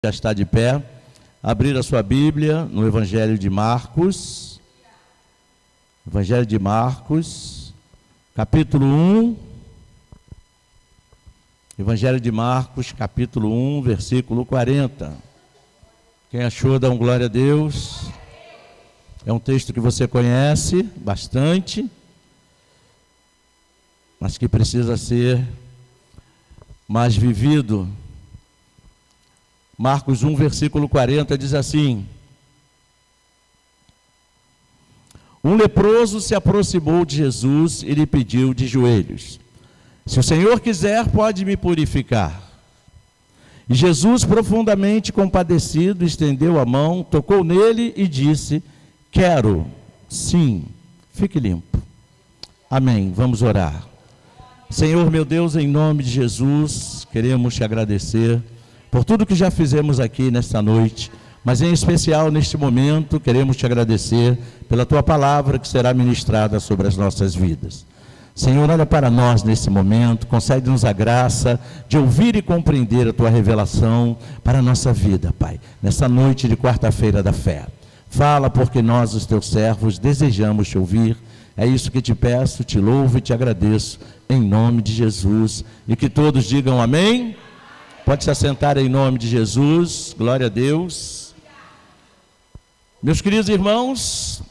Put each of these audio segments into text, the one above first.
já está de pé, abrir a sua Bíblia no Evangelho de Marcos. Evangelho de Marcos, capítulo 1. Evangelho de Marcos, capítulo 1, versículo 40. Quem achou, dá um glória a Deus. É um texto que você conhece bastante, mas que precisa ser mais vivido. Marcos 1, versículo 40 diz assim: Um leproso se aproximou de Jesus e lhe pediu de joelhos: Se o Senhor quiser, pode me purificar. E Jesus, profundamente compadecido, estendeu a mão, tocou nele e disse: Quero, sim, fique limpo. Amém. Vamos orar. Senhor, meu Deus, em nome de Jesus, queremos te agradecer por tudo que já fizemos aqui nesta noite, mas em especial neste momento, queremos te agradecer pela tua palavra que será ministrada sobre as nossas vidas. Senhor, olha para nós nesse momento, concede-nos a graça de ouvir e compreender a tua revelação para a nossa vida, Pai, nessa noite de quarta-feira da fé. Fala, porque nós, os teus servos, desejamos te ouvir. É isso que te peço, te louvo e te agradeço, em nome de Jesus. E que todos digam amém. Pode se assentar em nome de Jesus. Glória a Deus. Meus queridos irmãos,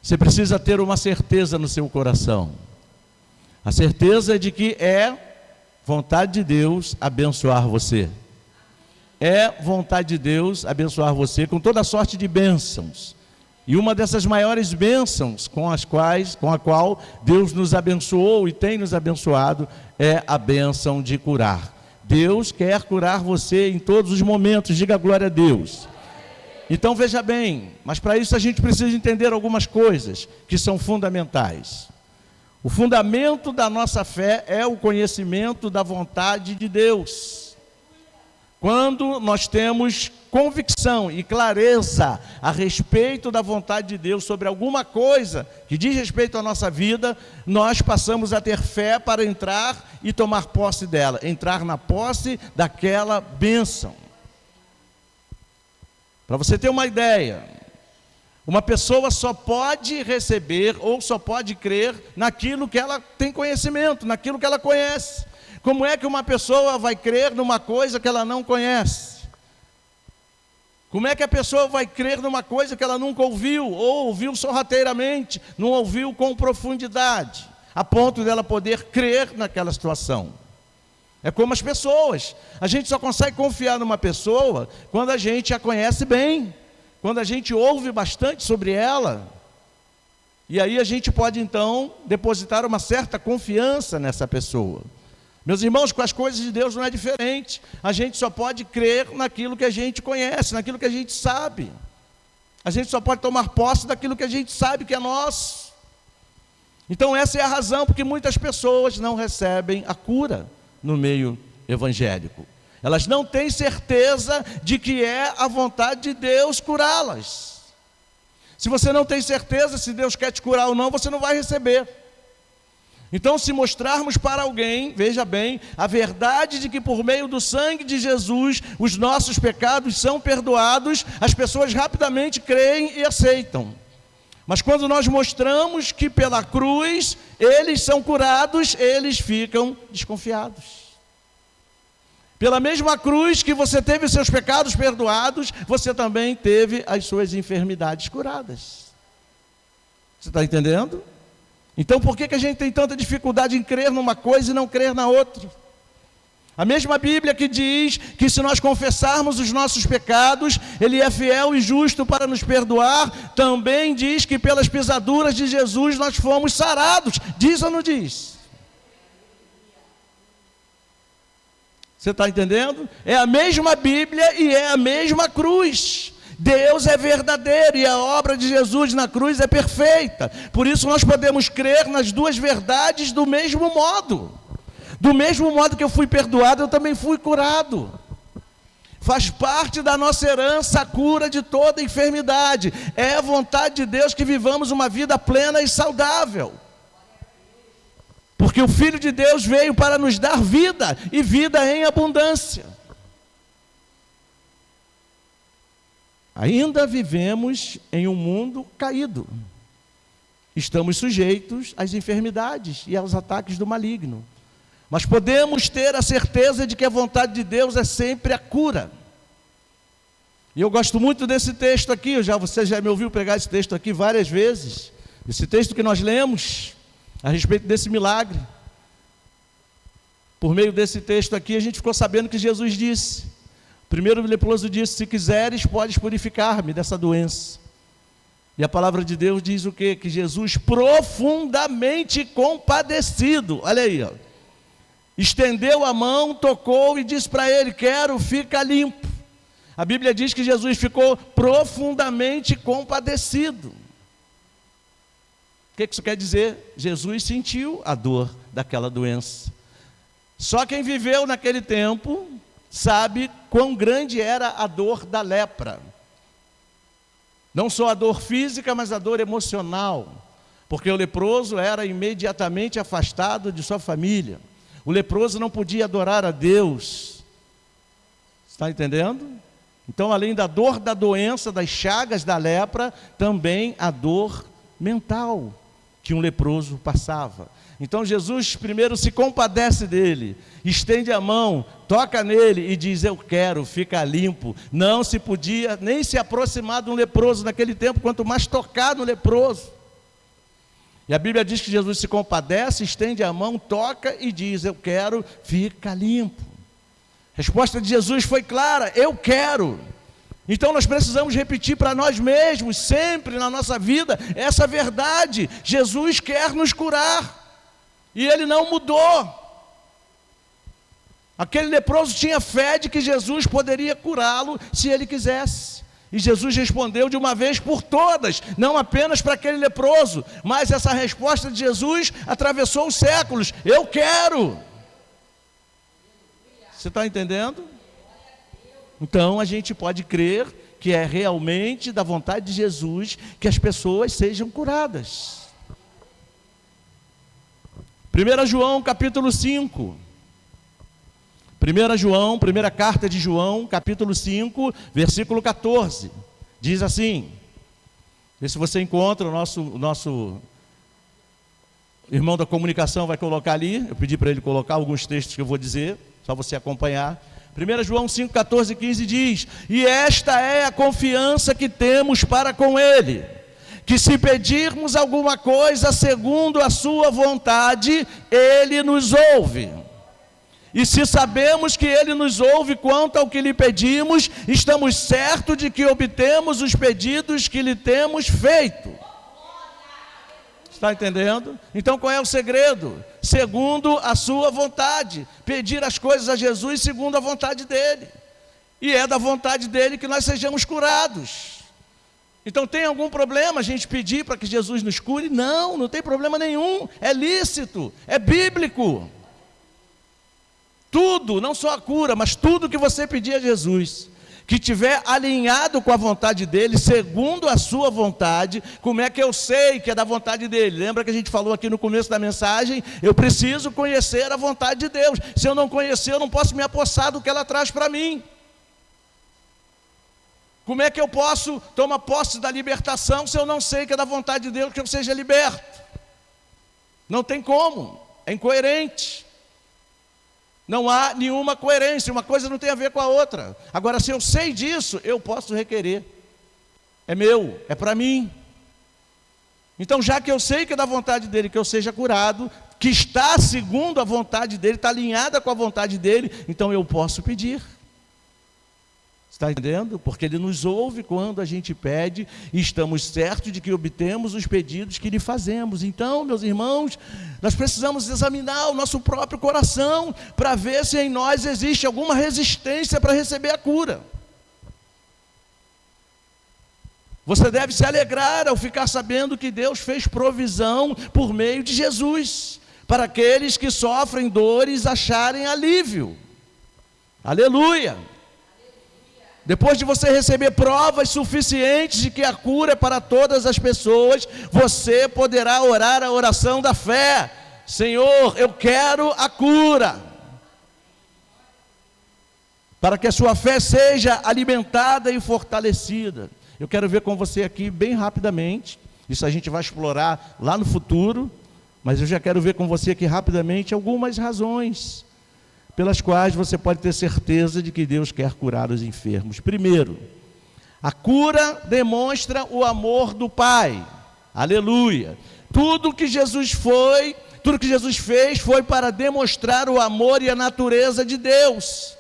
você precisa ter uma certeza no seu coração. A certeza de que é vontade de Deus abençoar você. É vontade de Deus abençoar você com toda sorte de bênçãos. E uma dessas maiores bênçãos com a qual Deus nos abençoou e tem nos abençoado é a bênção de curar. Deus quer curar você em todos os momentos. Diga glória a Deus. Então veja bem, mas para isso a gente precisa entender algumas coisas que são fundamentais. O fundamento da nossa fé é o conhecimento da vontade de Deus. Quando nós temos convicção e clareza a respeito da vontade de Deus sobre alguma coisa que diz respeito à nossa vida, nós passamos a ter fé para entrar e tomar posse dela, entrar na posse daquela bênção. Para você ter uma ideia, uma pessoa só pode receber ou só pode crer naquilo que ela tem conhecimento, naquilo que ela conhece. Como é que uma pessoa vai crer numa coisa que ela não conhece? Como é que a pessoa vai crer numa coisa que ela nunca ouviu, ou ouviu sorrateiramente, não ouviu com profundidade, a ponto dela poder crer naquela situação? É como as pessoas. A gente só consegue confiar numa pessoa quando a gente a conhece bem, quando a gente ouve bastante sobre ela. E aí a gente pode então depositar uma certa confiança nessa pessoa. Meus irmãos, com as coisas de Deus não é diferente. A gente só pode crer naquilo que a gente conhece, naquilo que a gente sabe. A gente só pode tomar posse daquilo que a gente sabe que é nosso. Então essa é a razão porque muitas pessoas não recebem a cura no meio evangélico. Elas não têm certeza de que é a vontade de Deus curá-las. Se você não tem certeza se Deus quer te curar ou não, você não vai receber. Então, se mostrarmos para alguém, veja bem, a verdade de que por meio do sangue de Jesus os nossos pecados são perdoados, as pessoas rapidamente creem e aceitam. Mas quando nós mostramos que pela cruz eles são curados, eles ficam desconfiados. Pela mesma cruz que você teve seus pecados perdoados, você também teve as suas enfermidades curadas. Você está entendendo? Então por que a gente tem tanta dificuldade em crer numa coisa e não crer na outra? A mesma Bíblia que diz que se nós confessarmos os nossos pecados, Ele é fiel e justo para nos perdoar, também diz que pelas pisaduras de Jesus nós fomos sarados. Diz ou não diz? Você está entendendo? É a mesma Bíblia e é a mesma cruz. Deus é verdadeiro e a obra de Jesus na cruz é perfeita. Por isso nós podemos crer nas duas verdades do mesmo modo. Do mesmo modo que eu fui perdoado, eu também fui curado. Faz parte da nossa herança a cura de toda enfermidade. É a vontade de Deus que vivamos uma vida plena e saudável. Porque o Filho de Deus veio para nos dar vida, e vida em abundância. Ainda vivemos em um mundo caído. Estamos sujeitos às enfermidades e aos ataques do maligno. Mas podemos ter a certeza de que a vontade de Deus é sempre a cura. E eu gosto muito desse texto aqui, você já me ouviu pregar esse texto aqui várias vezes. Esse texto que nós lemos a respeito desse milagre. Por meio desse texto aqui, a gente ficou sabendo que Jesus disse. Primeiro o leproso disse: se quiseres, podes purificar-me dessa doença. E a palavra de Deus diz o quê? Que Jesus, profundamente compadecido, olha aí, ó, estendeu a mão, tocou e disse para ele: quero, fica limpo. A Bíblia diz que Jesus ficou profundamente compadecido. O que isso quer dizer? Jesus sentiu a dor daquela doença. Só quem viveu naquele tempo sabe quão grande era a dor da lepra. Não só a dor física, mas a dor emocional. Porque o leproso era imediatamente afastado de sua família. O leproso não podia adorar a Deus. Está entendendo? Então, além da dor da doença, das chagas da lepra, também a dor mental que um leproso passava. Então Jesus primeiro se compadece dele, estende a mão, toca nele e diz: eu quero, fica limpo. Não se podia nem se aproximar de um leproso naquele tempo, quanto mais tocar no leproso. E a Bíblia diz que Jesus se compadece, estende a mão, toca e diz: eu quero, fica limpo. A resposta de Jesus foi clara: eu quero. Então nós precisamos repetir para nós mesmos, sempre na nossa vida, essa verdade: Jesus quer nos curar. E ele não mudou. Aquele leproso tinha fé de que Jesus poderia curá-lo se ele quisesse. E Jesus respondeu de uma vez por todas, não apenas para aquele leproso, mas essa resposta de Jesus atravessou os séculos: eu quero. Você está entendendo? Então a gente pode crer que é realmente da vontade de Jesus que as pessoas sejam curadas. 1 João capítulo 5. 1 João, primeira carta de João, capítulo 5, versículo 14. Diz assim, vê se você encontra, o nosso irmão da comunicação vai colocar ali. Eu pedi para ele colocar alguns textos que eu vou dizer, só você acompanhar. 1 João 5, 14 e 15 diz: e esta é a confiança que temos para com Ele, que se pedirmos alguma coisa segundo a sua vontade, Ele nos ouve. E se sabemos que Ele nos ouve quanto ao que lhe pedimos, estamos certos de que obtemos os pedidos que lhe temos feito. Está entendendo? Então qual é o segredo? Segundo a sua vontade. Pedir as coisas a Jesus segundo a vontade dEle. E é da vontade dEle que nós sejamos curados. Então tem algum problema a gente pedir para que Jesus nos cure? Não, não tem problema nenhum. É lícito, é bíblico. Tudo, não só a cura, mas tudo que você pedir a Jesus, que estiver alinhado com a vontade dEle, segundo a sua vontade. Como é que eu sei que é da vontade dEle? Lembra que a gente falou aqui no começo da mensagem? Eu preciso conhecer a vontade de Deus. Se eu não conhecer, eu não posso me apossar do que ela traz para mim. Como é que eu posso tomar posse da libertação se eu não sei que é da vontade de Deus que eu seja liberto? Não tem como, é incoerente. Não há nenhuma coerência, uma coisa não tem a ver com a outra. Agora, se eu sei disso, eu posso requerer. É meu, é para mim. Então, já que eu sei que é da vontade dEle que eu seja curado, que está segundo a vontade dEle, está alinhada com a vontade dEle, então eu posso pedir. Está entendendo? Porque Ele nos ouve quando a gente pede e estamos certos de que obtemos os pedidos que lhe fazemos. Então, meus irmãos, nós precisamos examinar o nosso próprio coração para ver se em nós existe alguma resistência para receber a cura. Você deve se alegrar ao ficar sabendo que Deus fez provisão por meio de Jesus, para aqueles que sofrem dores acharem alívio. Aleluia! Depois de você receber provas suficientes de que a cura é para todas as pessoas, você poderá orar a oração da fé: Senhor, eu quero a cura. para que a sua fé seja alimentada e fortalecida. Eu quero ver com você aqui bem rapidamente, isso a gente vai explorar lá no futuro, mas eu já quero ver com você aqui rapidamente algumas razões pelas quais você pode ter certeza de que Deus quer curar os enfermos. Primeiro, a cura demonstra o amor do Pai. Aleluia! Tudo que Jesus fez foi para demonstrar o amor e a natureza de Deus.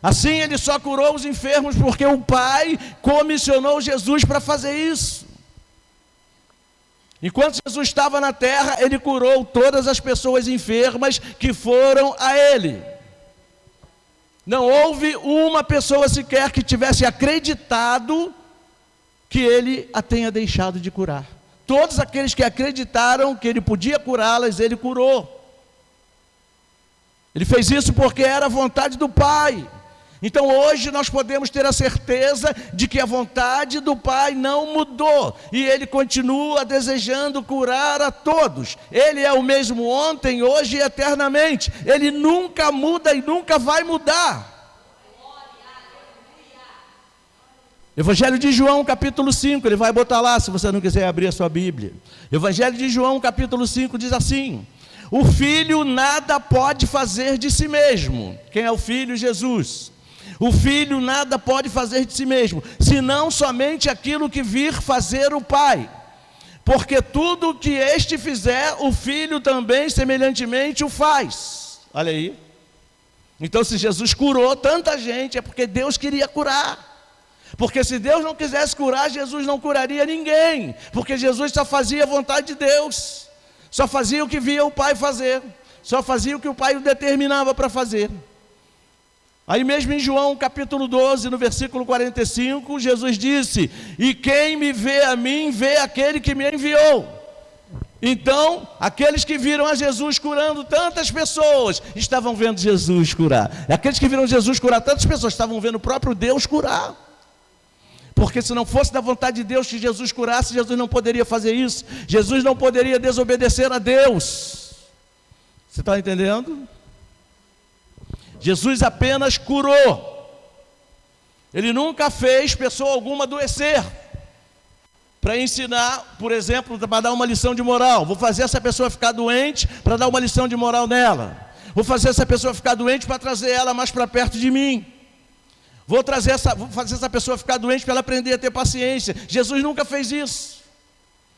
Assim, ele só curou os enfermos porque o Pai comissionou Jesus para fazer isso. Enquanto Jesus estava na terra, ele curou todas as pessoas enfermas que foram a ele. Não houve uma pessoa sequer que tivesse acreditado que ele a tenha deixado de curar. Todos aqueles que acreditaram que ele podia curá-las, ele curou. Ele fez isso porque era a vontade do Pai. Então hoje nós podemos ter a certeza de que a vontade do Pai não mudou, e Ele continua desejando curar a todos. Ele é o mesmo ontem, hoje e eternamente. Ele nunca muda e nunca vai mudar. Evangelho de João, capítulo 5, ele vai botar lá, se você não quiser abrir a sua Bíblia. Evangelho de João, capítulo 5, diz assim: o Filho nada pode fazer de si mesmo. Quem é o Filho? Jesus. O Filho nada pode fazer de si mesmo, senão somente aquilo que vir fazer o Pai. Porque tudo o que este fizer, o Filho também semelhantemente o faz. Olha aí. Então, se Jesus curou tanta gente, é porque Deus queria curar. Porque se Deus não quisesse curar, Jesus não curaria ninguém. Porque Jesus só fazia a vontade de Deus. Só fazia o que via o Pai fazer. Só fazia o que o Pai o determinava para fazer. Aí mesmo em João capítulo 12, no versículo 45, Jesus disse: e quem me vê a mim, vê aquele que me enviou. Então, aqueles que viram a Jesus curando tantas pessoas, estavam vendo Jesus curar. Aqueles que viram Jesus curar tantas pessoas, estavam vendo o próprio Deus curar. Porque se não fosse da vontade de Deus que Jesus curasse, Jesus não poderia fazer isso. Jesus não poderia desobedecer a Deus. Você está entendendo? Jesus apenas curou. Ele nunca fez pessoa alguma adoecer. Para ensinar, por exemplo, para dar uma lição de moral. Vou fazer essa pessoa ficar doente para dar uma lição de moral nela. Vou fazer essa pessoa ficar doente para trazer ela mais para perto de mim. Vou fazer essa pessoa ficar doente para ela aprender a ter paciência. Jesus nunca fez isso.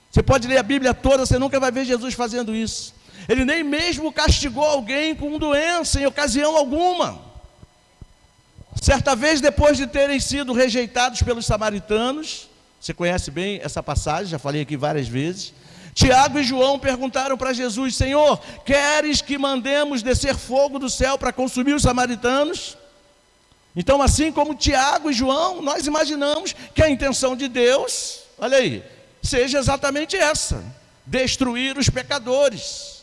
Você pode ler a Bíblia toda, você nunca vai ver Jesus fazendo isso. Ele nem mesmo castigou alguém com doença em ocasião alguma. Certa vez, depois de terem sido rejeitados pelos samaritanos, você conhece bem essa passagem, já falei aqui várias vezes, Tiago e João perguntaram para Jesus: Senhor, queres que mandemos descer fogo do céu para consumir os samaritanos? Então, assim como Tiago e João, nós imaginamos que a intenção de Deus, olha aí, seja exatamente essa: destruir os pecadores.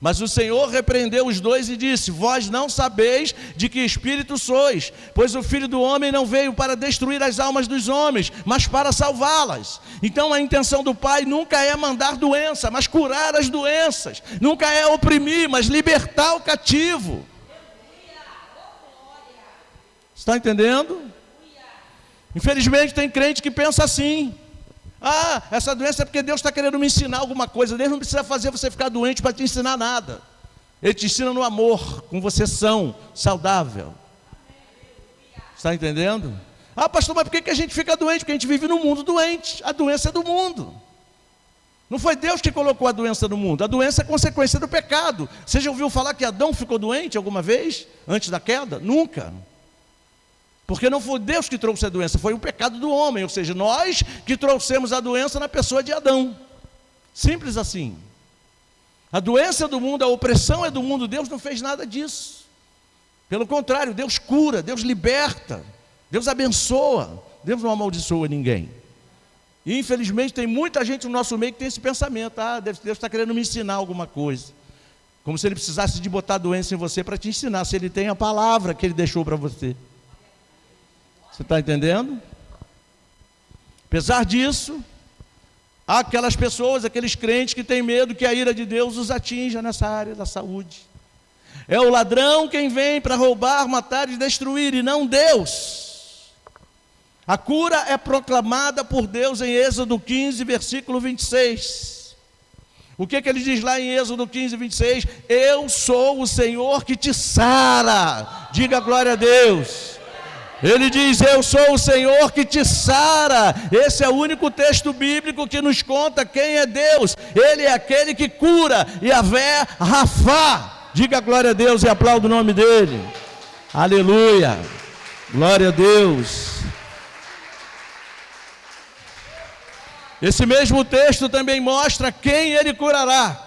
Mas o Senhor repreendeu os dois e disse: vós não sabeis de que espírito sois, pois o Filho do Homem não veio para destruir as almas dos homens, mas para salvá-las. Então a intenção do Pai nunca é mandar doença, mas curar as doenças. Nunca é oprimir, mas libertar o cativo. Está entendendo? Infelizmente tem crente que pensa assim: ah, essa doença é porque Deus está querendo me ensinar alguma coisa. Deus não precisa fazer você ficar doente para te ensinar nada. Ele te ensina no amor, com você são, saudável. Está entendendo? Ah, pastor, mas por que a gente fica doente? Porque a gente vive num mundo doente. A doença é do mundo. Não foi Deus que colocou a doença no mundo. A doença é consequência do pecado. Você já ouviu falar que Adão ficou doente alguma vez, antes da queda? Nunca. Porque não foi Deus que trouxe a doença, foi o pecado do homem, ou seja, nós que trouxemos a doença na pessoa de Adão. Simples assim. A doença é do mundo, a opressão é do mundo, Deus não fez nada disso. Pelo contrário, Deus cura, Deus liberta, Deus abençoa, Deus não amaldiçoa ninguém. E infelizmente tem muita gente no nosso meio que tem esse pensamento: ah, Deus está querendo me ensinar alguma coisa. Como se Ele precisasse de botar doença em você para te ensinar, se Ele tem a palavra que Ele deixou para você. Você está entendendo? Apesar disso, há aquelas pessoas, aqueles crentes que têm medo que a ira de Deus os atinja nessa área da saúde. É o ladrão quem vem para roubar, matar e destruir, e não Deus. A cura é proclamada por Deus em Êxodo 15, versículo 26. O que ele diz lá em Êxodo 15, 26? Eu sou o Senhor que te sara. Diga glória a Deus. Ele diz, eu sou o Senhor que te sara. Esse é o único texto bíblico que nos conta quem é Deus. Ele é aquele que cura. Yahvé Rafá. Diga glória a Deus e aplauda o nome dele. Aleluia. Glória a Deus. Esse mesmo texto também mostra quem ele curará.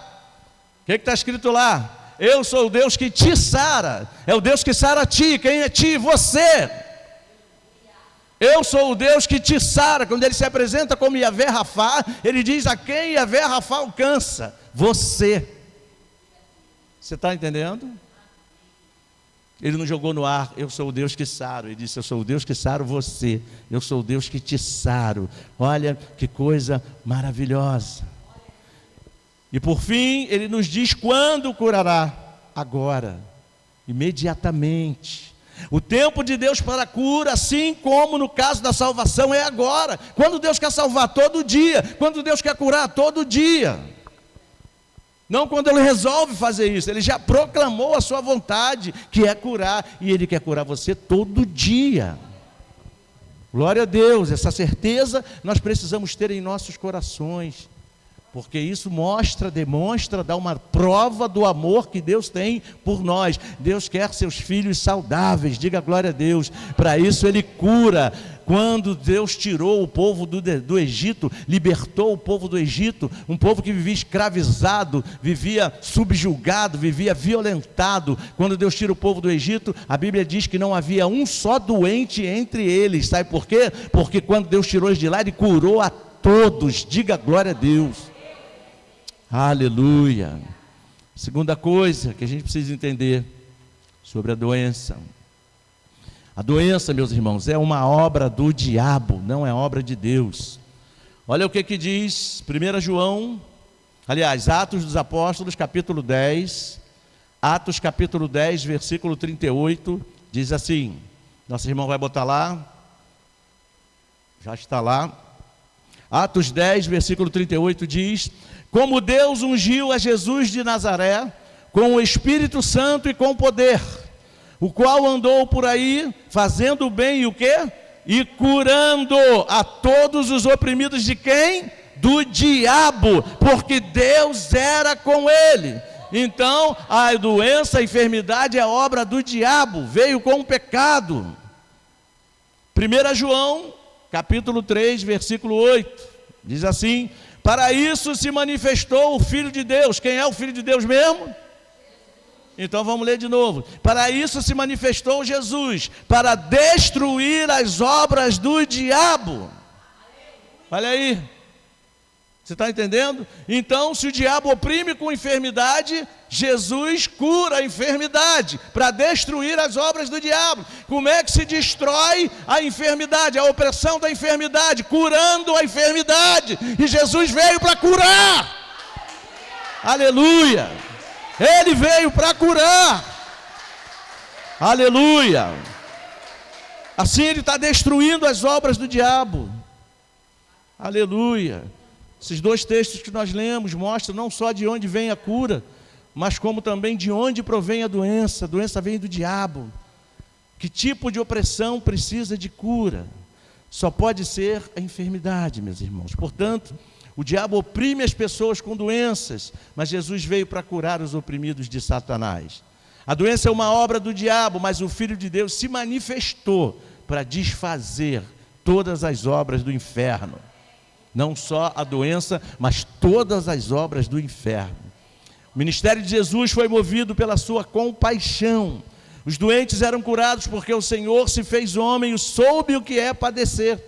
O que está escrito lá? Eu sou o Deus que te sara. É o Deus que sara a ti. Quem é ti? Você. Eu sou o Deus que te sara. Quando ele se apresenta como Yahvé Rafá, ele diz a quem Yahvé Rafá alcança? Você. Você está entendendo? Ele não jogou no ar, eu sou o Deus que saro. Ele disse, eu sou o Deus que saro você. Eu sou o Deus que te saro. Olha que coisa maravilhosa. E por fim, ele nos diz quando curará. Agora, imediatamente. O tempo de Deus para a cura, assim como no caso da salvação, é agora. Quando Deus quer salvar, todo dia. Quando Deus quer curar, todo dia. Não quando Ele resolve fazer isso. Ele já proclamou a sua vontade, que é curar. E Ele quer curar você todo dia. Glória a Deus. Essa certeza nós precisamos ter em nossos corações. Porque isso demonstra, dá uma prova do amor que Deus tem por nós. Deus quer seus filhos saudáveis, diga glória a Deus. Para isso Ele cura. Quando Deus tirou o povo do Egito, libertou o povo do Egito, um povo que vivia escravizado, vivia subjugado, vivia violentado. Quando Deus tira o povo do Egito, a Bíblia diz que não havia um só doente entre eles. Sabe por quê? Porque quando Deus tirou eles de lá, Ele curou a todos, diga glória a Deus. Aleluia. Segunda coisa que a gente precisa entender sobre a doença. A doença, meus irmãos, é uma obra do diabo, não é obra de Deus. Olha o que diz 1 João, aliás, Atos dos Apóstolos, capítulo 10. Atos capítulo 10, versículo 38, diz assim. Nosso irmão vai botar lá. Já está lá. Atos 10, versículo 38 diz: como Deus ungiu a Jesus de Nazaré com o Espírito Santo e com poder, o qual andou por aí fazendo o bem e o quê? E curando a todos os oprimidos de quem? Do diabo, porque Deus era com ele. Então a doença, a enfermidade é obra do diabo, veio com o pecado. 1 João capítulo 3, versículo 8, diz assim: para isso se manifestou o Filho de Deus. Quem é o Filho de Deus mesmo? Então vamos ler de novo. Para isso se manifestou Jesus, para destruir as obras do diabo. Olha aí. Você está entendendo? Então, se o diabo oprime com enfermidade, Jesus cura a enfermidade para destruir as obras do diabo. Como é que se destrói a enfermidade, a opressão da enfermidade? Curando a enfermidade. E Jesus veio para curar. Aleluia. Ele veio para curar. Aleluia. Assim Ele está destruindo as obras do diabo. Aleluia. Esses dois textos que nós lemos mostram não só de onde vem a cura, mas como também de onde provém a doença. A doença vem do diabo. Que tipo de opressão precisa de cura? Só pode ser a enfermidade, meus irmãos. Portanto, o diabo oprime as pessoas com doenças, mas Jesus veio para curar os oprimidos de Satanás. A doença é uma obra do diabo, mas o Filho de Deus se manifestou para desfazer todas as obras do inferno. Não só a doença, mas todas as obras do inferno. O ministério de Jesus foi movido pela sua compaixão. Os doentes eram curados porque o Senhor se fez homem e soube o que é padecer.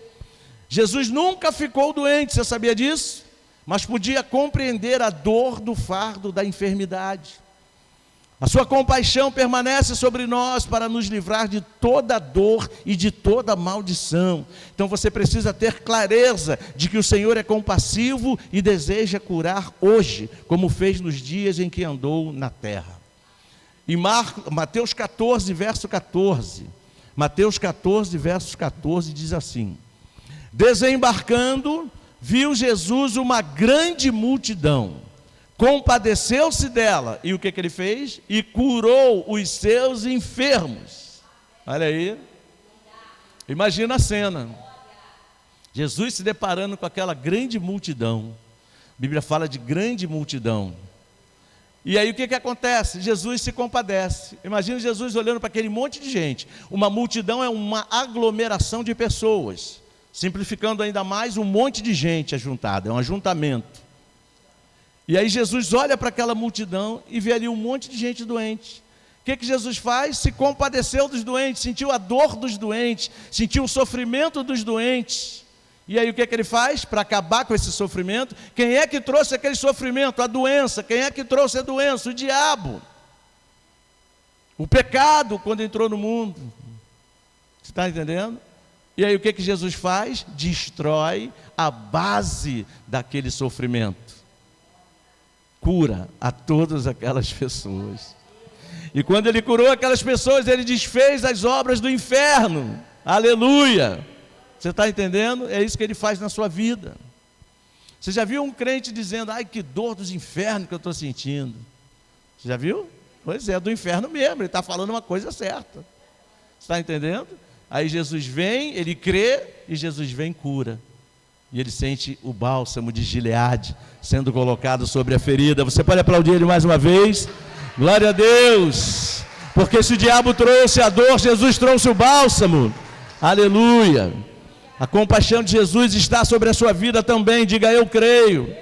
Jesus nunca ficou doente, você sabia disso? Mas podia compreender a dor do fardo da enfermidade. A sua compaixão permanece sobre nós para nos livrar de toda dor e de toda maldição. Então você precisa ter clareza de que o Senhor é compassivo e deseja curar hoje, como fez nos dias em que andou na terra. Em Mateus 14, verso 14. Mateus 14, verso 14 diz assim: desembarcando, viu Jesus uma grande multidão, compadeceu-se dela, e o que ele fez? E curou os seus enfermos. Olha aí, imagina a cena, Jesus se deparando com aquela grande multidão. A Bíblia fala de grande multidão. E aí o que acontece? Jesus se compadece. Imagina Jesus olhando para aquele monte de gente. Uma multidão é uma aglomeração de pessoas. Simplificando ainda mais, um monte de gente ajuntada, é um ajuntamento. E aí Jesus olha para aquela multidão e vê ali um monte de gente doente. O que Jesus faz? Se compadeceu dos doentes, sentiu a dor dos doentes, sentiu o sofrimento dos doentes. E aí o que ele faz? Para acabar com esse sofrimento, quem é que trouxe aquele sofrimento? A doença. Quem é que trouxe a doença? O diabo. O pecado, quando entrou no mundo. Você está entendendo? E aí o que Jesus faz? Destrói a base daquele sofrimento. Cura a todas aquelas pessoas. E quando ele curou aquelas pessoas, ele desfez as obras do inferno. Aleluia! Você está entendendo? É isso que ele faz na sua vida. Você já viu um crente dizendo: ai, que dor dos infernos que eu estou sentindo? Você já viu? Pois é, do inferno mesmo, ele está falando uma coisa certa. Você está entendendo? Aí Jesus vem, ele crê, e Jesus vem e cura. E ele sente o bálsamo de Gileade sendo colocado sobre a ferida. Você pode aplaudir ele mais uma vez? Glória a Deus! Porque se o diabo trouxe a dor, Jesus trouxe o bálsamo. Aleluia! A compaixão de Jesus está sobre a sua vida também, diga: eu creio.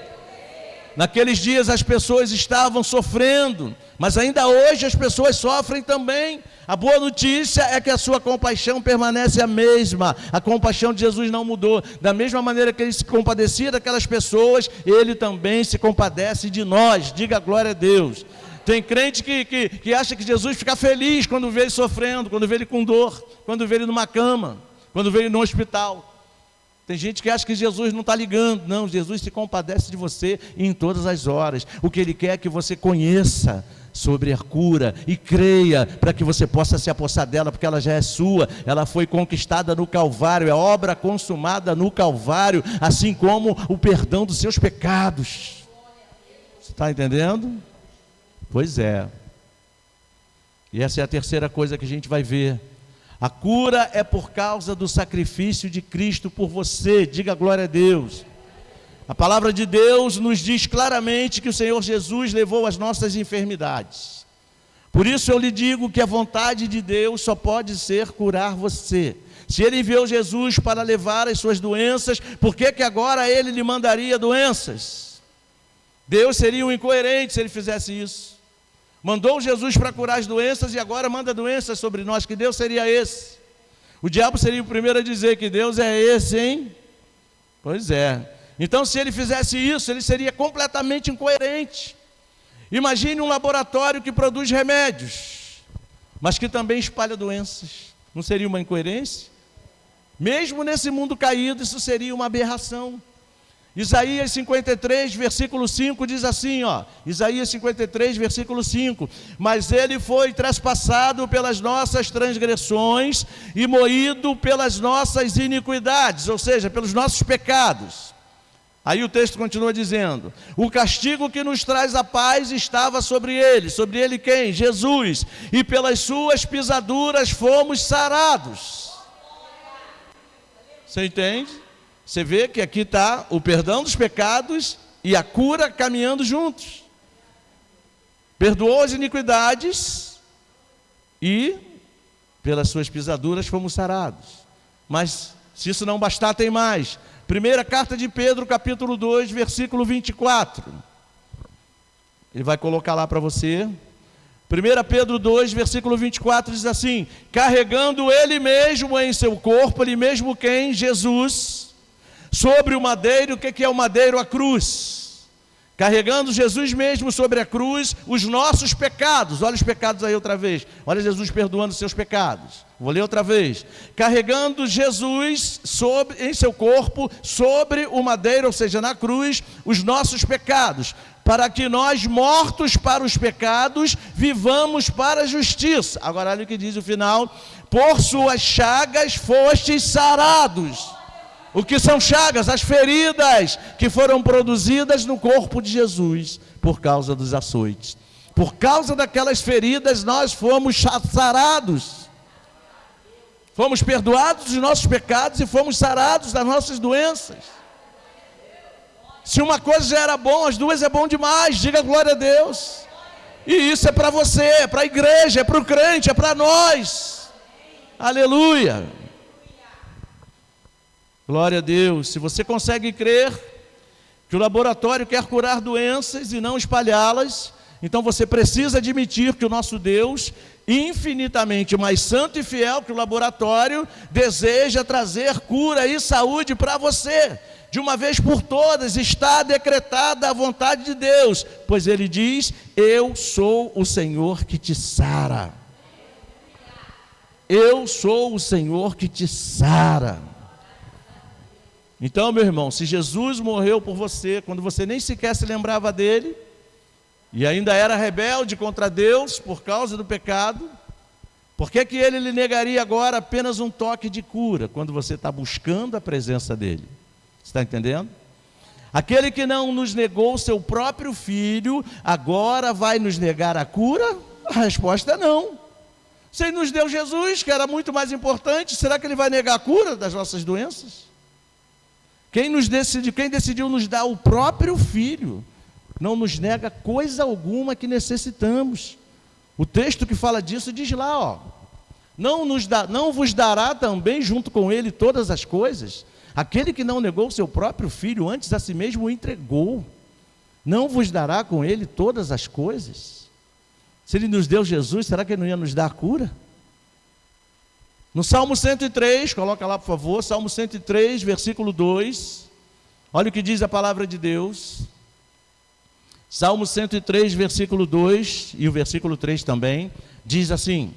Naqueles dias as pessoas estavam sofrendo, mas ainda hoje as pessoas sofrem também. A boa notícia é que a sua compaixão permanece a mesma. A compaixão de Jesus não mudou. Da mesma maneira que ele se compadecia daquelas pessoas, ele também se compadece de nós. Diga glória a Deus. Tem crente que acha que Jesus fica feliz quando vê ele sofrendo, quando vê ele com dor, quando vê ele numa cama, quando vê ele no hospital. Tem gente que acha que Jesus não está ligando. Não, Jesus se compadece de você em todas as horas. O que ele quer é que você conheça sobre a cura e creia, para que você possa se apossar dela, porque ela já é sua. Ela foi conquistada no Calvário, é obra consumada no Calvário, assim como o perdão dos seus pecados. Você está entendendo? Pois é. E essa é a terceira coisa que a gente vai ver. A cura é por causa do sacrifício de Cristo por você. Diga glória a Deus. A palavra de Deus nos diz claramente que o Senhor Jesus levou as nossas enfermidades. Por isso eu lhe digo que a vontade de Deus só pode ser curar você. Se ele enviou Jesus para levar as suas doenças, por que agora ele lhe mandaria doenças? Deus seria um incoerente se ele fizesse isso. Mandou Jesus para curar as doenças e agora manda doenças sobre nós. Que Deus seria esse? O diabo seria o primeiro a dizer que Deus é esse, hein? Pois é. Então, se ele fizesse isso, ele seria completamente incoerente. Imagine um laboratório que produz remédios, mas que também espalha doenças. Não seria uma incoerência? Mesmo nesse mundo caído, isso seria uma aberração. Isaías 53, versículo 5 diz assim, ó, Isaías 53, versículo 5: mas ele foi traspassado pelas nossas transgressões e moído pelas nossas iniquidades, ou seja, pelos nossos pecados. Aí o texto continua dizendo: o castigo que nos traz a paz estava sobre ele quem? Jesus, e pelas suas pisaduras fomos sarados. Você entende? Você vê que aqui está o perdão dos pecados e a cura caminhando juntos. Perdoou as iniquidades e pelas suas pisaduras fomos sarados. Mas se isso não bastar, tem mais. Primeira carta de Pedro, capítulo 2, versículo 24. Ele vai colocar lá para você. 1 Pedro 2, versículo 24 diz assim: carregando ele mesmo em seu corpo, ele mesmo quem? Jesus, sobre o madeiro. O que é o madeiro? A cruz. Carregando Jesus mesmo sobre a cruz os nossos pecados. Olha os pecados aí outra vez. Olha Jesus perdoando os seus pecados. Vou ler outra vez. Carregando Jesus em seu corpo, sobre o madeiro, ou seja, na cruz, os nossos pecados, para que nós, mortos para os pecados, vivamos para a justiça. Agora olha o que diz o final: por suas chagas fostes sarados. O que são chagas? As feridas que foram produzidas no corpo de Jesus por causa dos açoites. Por causa daquelas feridas nós fomos sarados. Fomos perdoados dos nossos pecados e fomos sarados das nossas doenças. Se uma coisa já era bom, as duas é bom demais. Diga glória a Deus. E isso é para você, é para a igreja, é para o crente, é para nós. Aleluia. Glória a Deus. Se você consegue crer que o laboratório quer curar doenças e não espalhá-las, então você precisa admitir que o nosso Deus, infinitamente mais santo e fiel que o laboratório, deseja trazer cura e saúde para você. De uma vez por todas está decretada a vontade de Deus, pois Ele diz: eu sou o Senhor que te sara. Eu sou o Senhor que te sara. Então, meu irmão, se Jesus morreu por você, quando você nem sequer se lembrava dele, e ainda era rebelde contra Deus por causa do pecado, por que ele lhe negaria agora apenas um toque de cura, quando você está buscando a presença dele? Você está entendendo? Aquele que não nos negou o seu próprio filho, agora vai nos negar a cura? A resposta é não. Se ele nos deu Jesus, que era muito mais importante, será que ele vai negar a cura das nossas doenças? Quem decidiu nos dar o próprio filho, não nos nega coisa alguma que necessitamos. O texto que fala disso diz lá, ó: não vos dará também junto com ele todas as coisas? Aquele que não negou o seu próprio filho, antes a si mesmo o entregou, não vos dará com ele todas as coisas? Se ele nos deu Jesus, será que ele não ia nos dar a cura? No Salmo 103, coloca lá por favor, Salmo 103, versículo 2, olha o que diz a palavra de Deus. Salmo 103, versículo 2 e o versículo 3 também, diz assim: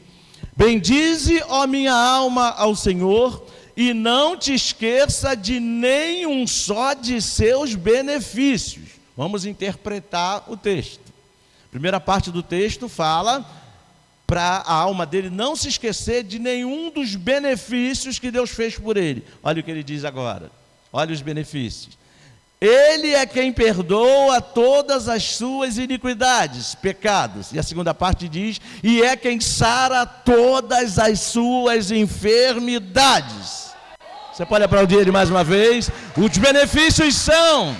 bendize, ó minha alma, ao Senhor, e não te esqueça de nenhum só de seus benefícios. Vamos interpretar o texto. A primeira parte do texto fala para a alma dele não se esquecer de nenhum dos benefícios que Deus fez por ele. Olha o que ele diz agora, olha os benefícios. Ele é quem perdoa todas as suas iniquidades, pecados. E a segunda parte diz: e é quem sara todas as suas enfermidades. Você pode aplaudir ele mais uma vez? Os benefícios são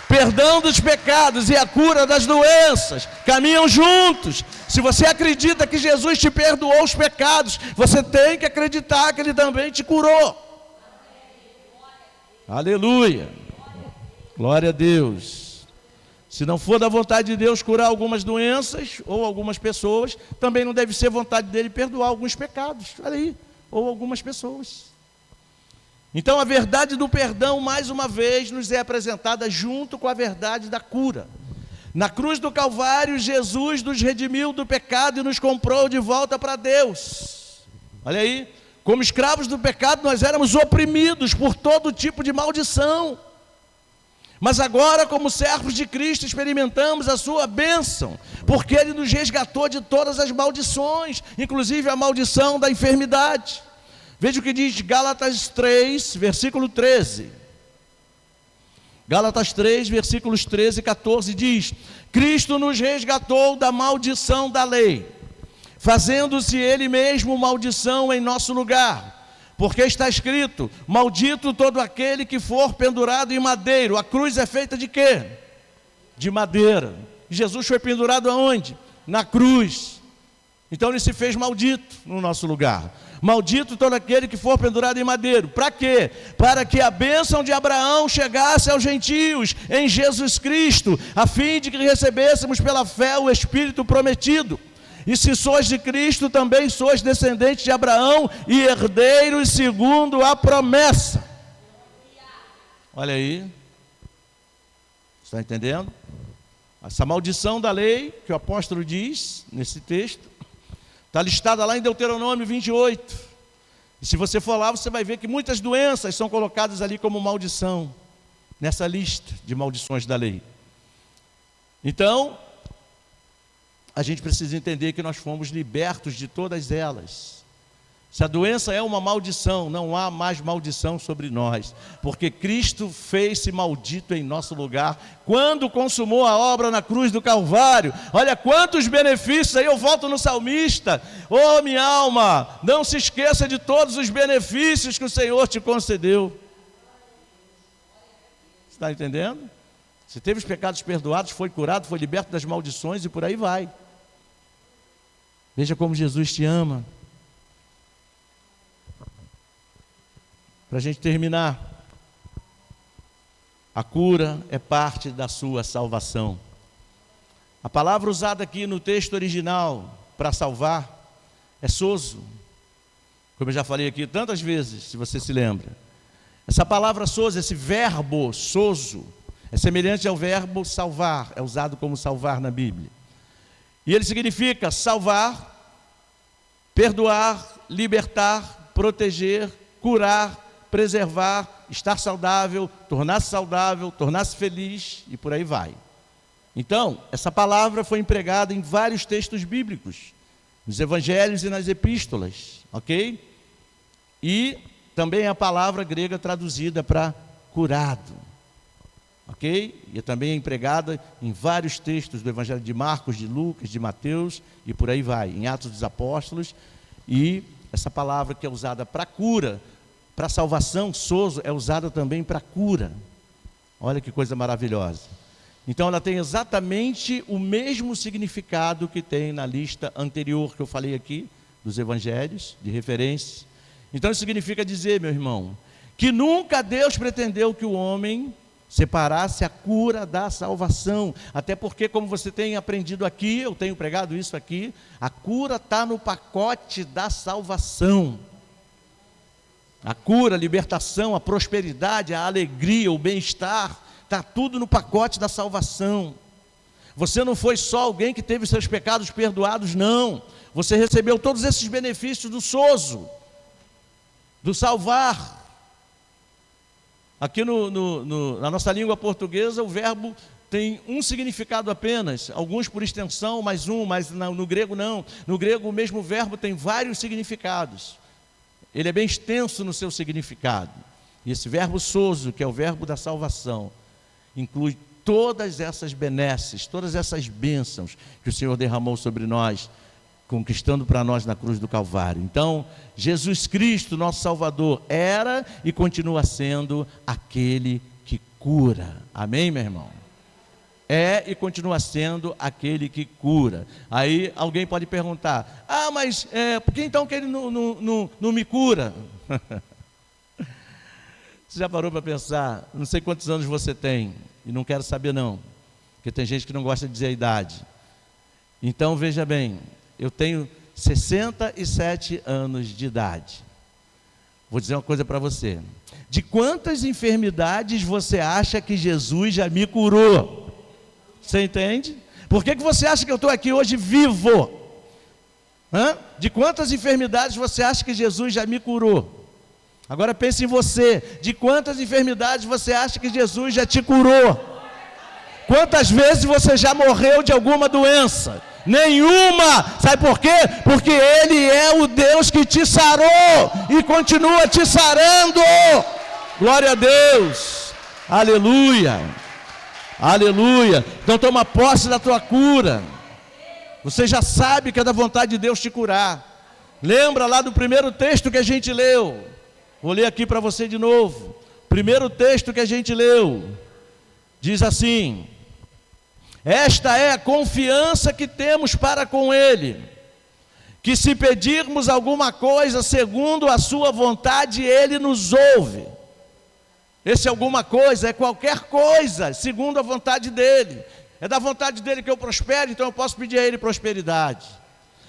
perdão dos pecados e a cura das doenças, caminham juntos. Se você acredita que Jesus te perdoou os pecados, você tem que acreditar que Ele também te curou. Aleluia. Glória a Deus. Se não for da vontade de Deus curar algumas doenças ou algumas pessoas, também não deve ser vontade dele perdoar alguns pecados, olha aí, ou algumas pessoas. Então a verdade do perdão, mais uma vez, nos é apresentada junto com a verdade da cura. Na cruz do Calvário, Jesus nos redimiu do pecado e nos comprou de volta para Deus. Olha aí, como escravos do pecado, nós éramos oprimidos por todo tipo de maldição. Mas agora, como servos de Cristo, experimentamos a sua bênção, porque Ele nos resgatou de todas as maldições, inclusive a maldição da enfermidade. Veja o que diz Gálatas 3, versículo 13. Gálatas 3, versículos 13 e 14 diz: Cristo nos resgatou da maldição da lei, fazendo-se Ele mesmo maldição em nosso lugar. Porque está escrito: maldito todo aquele que for pendurado em madeiro. A cruz é feita de quê? De madeira. Jesus foi pendurado aonde? Na cruz. Então Ele se fez maldito no nosso lugar. Maldito todo aquele que for pendurado em madeiro. Para quê? Para que a bênção de Abraão chegasse aos gentios em Jesus Cristo, a fim de que recebêssemos pela fé o Espírito prometido. E se sois de Cristo, também sois descendentes de Abraão e herdeiros segundo a promessa. Olha aí. Está entendendo? Essa maldição da lei, que o apóstolo diz nesse texto, está listada lá em Deuteronômio 28. E se você for lá, você vai ver que muitas doenças são colocadas ali como maldição, nessa lista de maldições da lei. Então, a gente precisa entender que nós fomos libertos de todas elas. Se a doença é uma maldição, não há mais maldição sobre nós, porque Cristo fez-se maldito em nosso lugar, quando consumou a obra na cruz do Calvário. Olha quantos benefícios, aí eu volto no salmista: oh minha alma, não se esqueça de todos os benefícios que o Senhor te concedeu. Você está entendendo? Você teve os pecados perdoados, foi curado, foi liberto das maldições e por aí vai. Veja como Jesus te ama. Para a gente terminar, a cura é parte da sua salvação. A palavra usada aqui no texto original para salvar é sozo, como eu já falei aqui tantas vezes, se você se lembra. Essa palavra sozo, esse verbo sozo, é semelhante ao verbo salvar, é usado como salvar na Bíblia. E ele significa salvar, perdoar, libertar, proteger, curar, preservar, estar saudável, tornar-se feliz e por aí vai. Então, essa palavra foi empregada em vários textos bíblicos, nos evangelhos e nas epístolas, ok? E também a palavra grega traduzida para curado, ok? E também é empregada em vários textos do evangelho de Marcos, de Lucas, de Mateus e por aí vai, em Atos dos Apóstolos. E essa palavra que é usada para cura, para salvação, sozo, é usada também para cura. Olha que coisa maravilhosa. Então ela tem exatamente o mesmo significado que tem na lista anterior que eu falei aqui, dos evangelhos, de referência. Então isso significa dizer, meu irmão, que nunca Deus pretendeu que o homem separasse a cura da salvação. Até porque, como você tem aprendido aqui, eu tenho pregado isso aqui, a cura está no pacote da salvação. A cura, a libertação, a prosperidade, a alegria, o bem-estar, está tudo no pacote da salvação. Você não foi só alguém que teve seus pecados perdoados, não. Você recebeu todos esses benefícios do sozo, do salvar. Aqui na nossa língua portuguesa, o verbo tem um significado apenas, alguns por extensão, mais um, mas no grego não. No grego o mesmo verbo tem vários significados. Ele é bem extenso no seu significado. E esse verbo sozo, que é o verbo da salvação, inclui todas essas benesses, todas essas bênçãos que o Senhor derramou sobre nós, conquistando para nós na cruz do Calvário. Então, Jesus Cristo, nosso Salvador, era e continua sendo aquele que cura. Amém, meu irmão? É e continua sendo aquele que cura. Aí alguém pode perguntar: ah, mas por que então que ele não me cura? Você já parou para pensar? Não sei quantos anos você tem, e não quero saber não, porque tem gente que não gosta de dizer a idade. Então veja bem, eu tenho 67 anos de idade. Vou dizer uma coisa para você: de quantas enfermidades você acha que Jesus já me curou? Você entende? Por que você acha que eu estou aqui hoje vivo? De quantas enfermidades você acha que Jesus já me curou? Agora pense em você: de quantas enfermidades você acha que Jesus já te curou? Quantas vezes você já morreu de alguma doença? Nenhuma. Sabe por quê? Porque Ele é o Deus que te sarou e continua te sarando. Glória a Deus. Aleluia. Aleluia. Então toma posse da tua cura. Você já sabe que é da vontade de Deus te curar. Lembra lá do primeiro texto que a gente leu? Vou ler aqui para você de novo. Primeiro texto que a gente leu diz assim: esta é a confiança que temos para com Ele, que se pedirmos alguma coisa segundo a sua vontade, Ele nos ouve. Esse alguma coisa é qualquer coisa, segundo a vontade dEle. É da vontade dEle que eu prospere, então eu posso pedir a Ele prosperidade.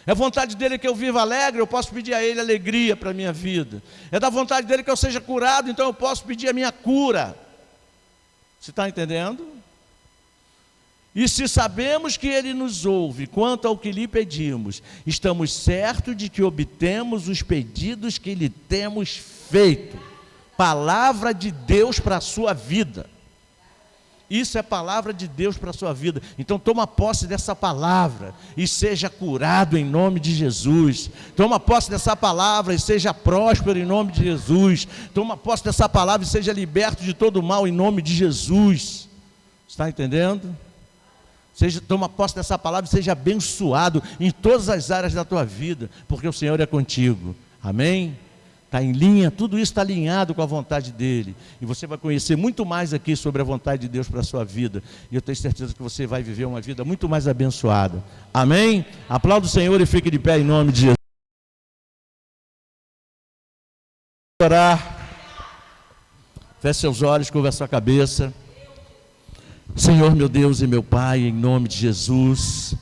É vontade dEle que eu viva alegre, eu posso pedir a Ele alegria para a minha vida. É da vontade dEle que eu seja curado, então eu posso pedir a minha cura. Você está entendendo? E se sabemos que Ele nos ouve quanto ao que lhe pedimos, estamos certos de que obtemos os pedidos que lhe temos feito. Palavra de Deus para a sua vida. Isso é palavra de Deus para a sua vida. Então toma posse dessa palavra e seja curado em nome de Jesus. Toma posse dessa palavra e seja próspero em nome de Jesus. Toma posse dessa palavra e seja liberto de todo mal em nome de Jesus. Está entendendo? Toma posse dessa palavra e seja abençoado em todas as áreas da tua vida, porque o Senhor é contigo. Amém? Está em linha, tudo isso está alinhado com a vontade dEle. E você vai conhecer muito mais aqui sobre a vontade de Deus para a sua vida. E eu tenho certeza que você vai viver uma vida muito mais abençoada. Amém? Aplauda o Senhor e fique de pé em nome de Jesus. Orar. Feche seus olhos, curva a sua cabeça. Senhor, meu Deus e meu Pai, em nome de Jesus,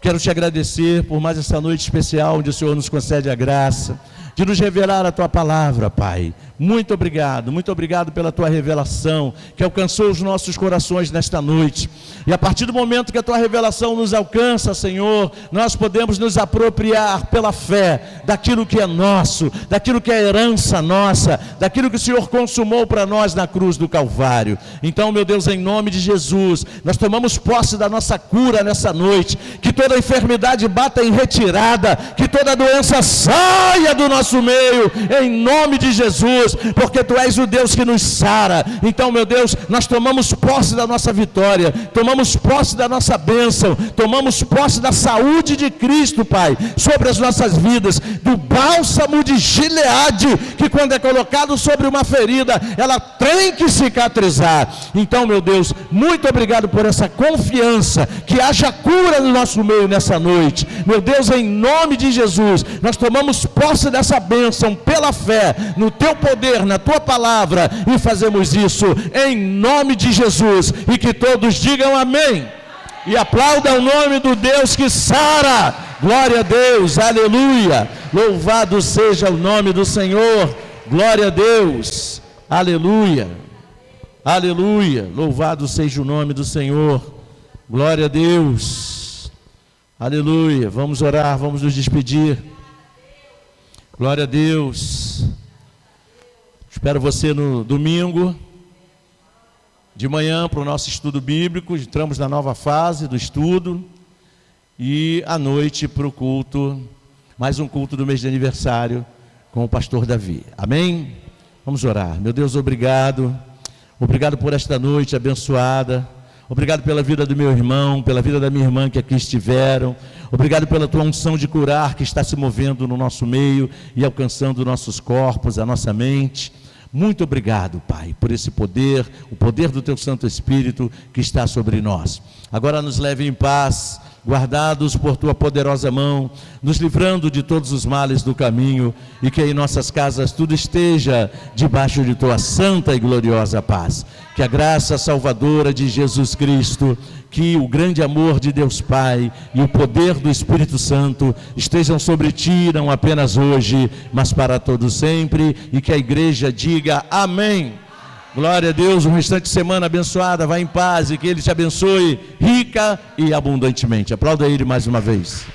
quero te agradecer por mais essa noite especial, onde o Senhor nos concede a graça de nos revelar a tua palavra, Pai. Muito obrigado pela tua revelação, que alcançou os nossos corações nesta noite. E a partir do momento que a tua revelação nos alcança, Senhor, nós podemos nos apropriar pela fé daquilo que é nosso, daquilo que é herança nossa, daquilo que o Senhor consumou para nós na cruz do Calvário. Então, meu Deus, em nome de Jesus, nós tomamos posse da nossa cura nessa noite, que toda enfermidade bata em retirada, que toda doença saia do nosso meio, em nome de Jesus, porque Tu és o Deus que nos sara. Então, meu Deus, nós tomamos posse da nossa vitória, tomamos posse da nossa bênção, tomamos posse da saúde de Cristo, Pai, sobre as nossas vidas, do bálsamo de Gileade, que quando é colocado sobre uma ferida, ela tem que cicatrizar. Então, meu Deus, muito obrigado por essa confiança, que haja cura no nosso meio nessa noite. Meu Deus, em nome de Jesus, nós tomamos posse dessa bênção pela fé, no Teu poder, na Tua palavra, e fazemos isso em nome de Jesus, e que todos digam amém, e aplaudam o nome do Deus que sara. Glória a Deus, aleluia, louvado seja o nome do Senhor, glória a Deus, aleluia, aleluia, louvado seja o nome do Senhor, glória a Deus, aleluia. Vamos orar, vamos nos despedir. Glória a Deus. Espero você no domingo de manhã para o nosso estudo bíblico. Entramos na nova fase do estudo. E à noite para o culto, mais um culto do mês de aniversário com o pastor Davi. Amém? Vamos orar. Meu Deus, obrigado. Obrigado por esta noite abençoada. Obrigado pela vida do meu irmão, pela vida da minha irmã que aqui estiveram. Obrigado pela tua unção de curar que está se movendo no nosso meio e alcançando nossos corpos, a nossa mente. Muito obrigado, Pai, por esse poder, o poder do Teu Santo Espírito que está sobre nós. Agora nos leve em paz, guardados por Tua poderosa mão, nos livrando de todos os males do caminho, e que em nossas casas tudo esteja debaixo de Tua santa e gloriosa paz. Que a graça salvadora de Jesus Cristo, que o grande amor de Deus Pai e o poder do Espírito Santo estejam sobre ti, não apenas hoje, mas para todo sempre, e que a igreja diga amém. Glória a Deus, um restante de semana abençoada, vá em paz e que Ele te abençoe rica e abundantemente. Aplauda Ele mais uma vez.